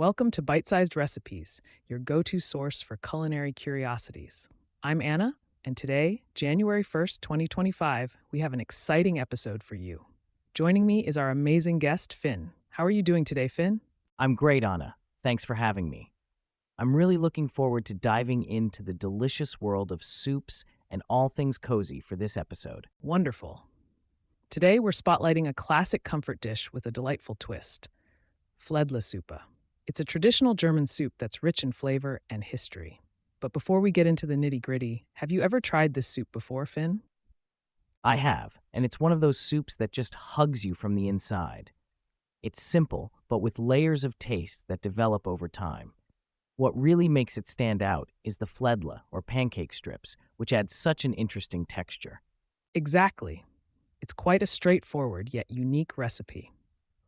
Welcome to Bite-Sized Recipes, your go-to source for culinary curiosities. I'm Anna, and today, January 1st, 2025, we have an exciting episode for you. Joining me is our amazing guest, Finn. How are you doing today, Finn? I'm great, Anna. Thanks for having me. I'm really looking forward to diving into the delicious world of soups and all things cozy for this episode. Wonderful. Today, we're spotlighting a classic comfort dish with a delightful twist, Flädlesuppe. It's a traditional German soup that's rich in flavor and history. But before we get into the nitty-gritty, have you ever tried this soup before, Finn? I have, and it's one of those soups that just hugs you from the inside. It's simple, but with layers of taste that develop over time. What really makes it stand out is the Flädle, or pancake strips, which add such an interesting texture. Exactly. It's quite a straightforward yet unique recipe.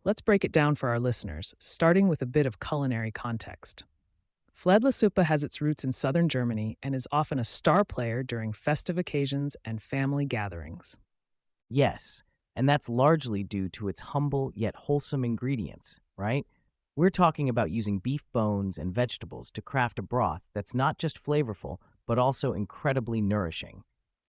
Let's break it down for our listeners, starting with a bit of culinary context. Flädlesuppe has its roots in southern Germany and is often a star player during festive occasions and family gatherings. Yes, and that's largely due to its humble yet wholesome ingredients, right? We're talking about using beef bones and vegetables to craft a broth that's not just flavorful, but also incredibly nourishing.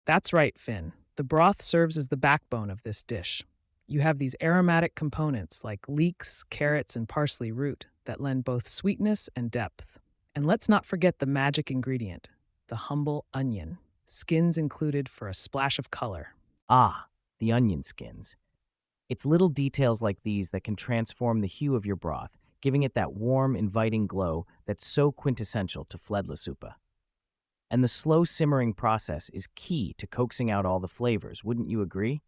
That's right, Finn. The broth serves as the backbone of this dish. You have these aromatic components like leeks, carrots, and parsley root that lend both sweetness and depth. And let's not forget the magic ingredient, the humble onion, skins included for a splash of color. Ah, the onion skins. It's little details like these that can transform the hue of your broth, giving it that warm, inviting glow that's so quintessential to Flädlesuppe. And the slow simmering process is key to coaxing out all the flavors, wouldn't you agree?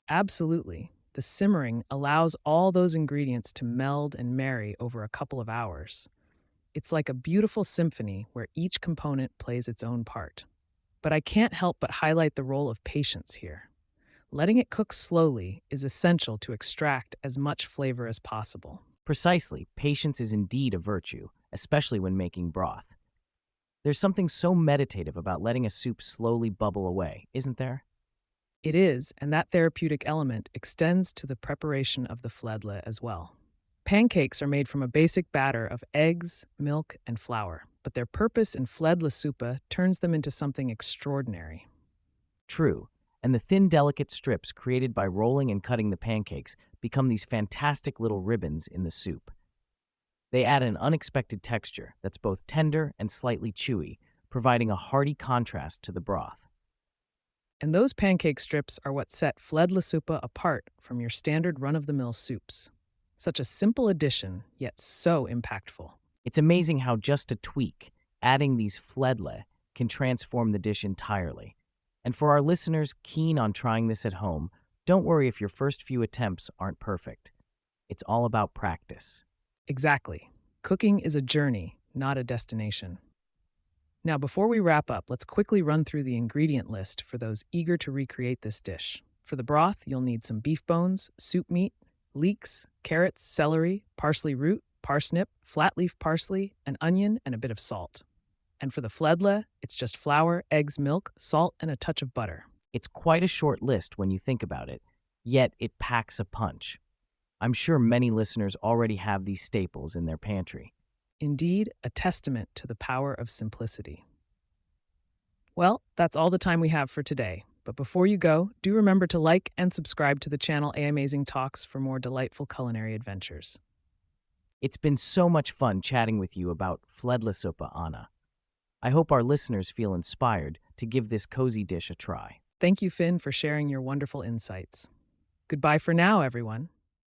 Absolutely. The simmering allows all those ingredients to meld and marry over a couple of hours. It's like a beautiful symphony where each component plays its own part. But I can't help but highlight the role of patience here. Letting it cook slowly is essential to extract as much flavor as possible. Precisely, patience is indeed a virtue, especially when making broth. There's something so meditative about letting a soup slowly bubble away, isn't there? It is, and that therapeutic element extends to the preparation of the Flädle as well. Pancakes are made from a basic batter of eggs, milk, and flour, but their purpose in Flädlesuppe turns them into something extraordinary. True, and the thin, delicate strips created by rolling and cutting the pancakes become these fantastic little ribbons in the soup. They add an unexpected texture that's both tender and slightly chewy, providing a hearty contrast to the broth. And those pancake strips are what set Flädlesuppe apart from your standard run-of-the-mill soups. Such a simple addition, yet so impactful. It's amazing how just a tweak, adding these Flädle, can transform the dish entirely. And for our listeners keen on trying this at home, don't worry if your first few attempts aren't perfect. It's all about practice. Exactly. Cooking is a journey, not a destination. Now, before we wrap up, let's quickly run through the ingredient list for those eager to recreate this dish. For the broth, you'll need some beef bones, soup meat, leeks, carrots, celery, parsley root, parsnip, flat leaf parsley, an onion, and a bit of salt. And for the Flädle, it's just flour, eggs, milk, salt, and a touch of butter. It's quite a short list when you think about it, yet it packs a punch. I'm sure many listeners already have these staples in their pantry. Indeed, a testament to the power of simplicity. Well, that's all the time we have for today. But before you go, do remember to like and subscribe to the channel A Amazing Talks for more delightful culinary adventures. It's been so much fun chatting with you about Flädlesuppe, Anna. I hope our listeners feel inspired to give this cozy dish a try. Thank you, Finn, for sharing your wonderful insights. Goodbye for now, everyone.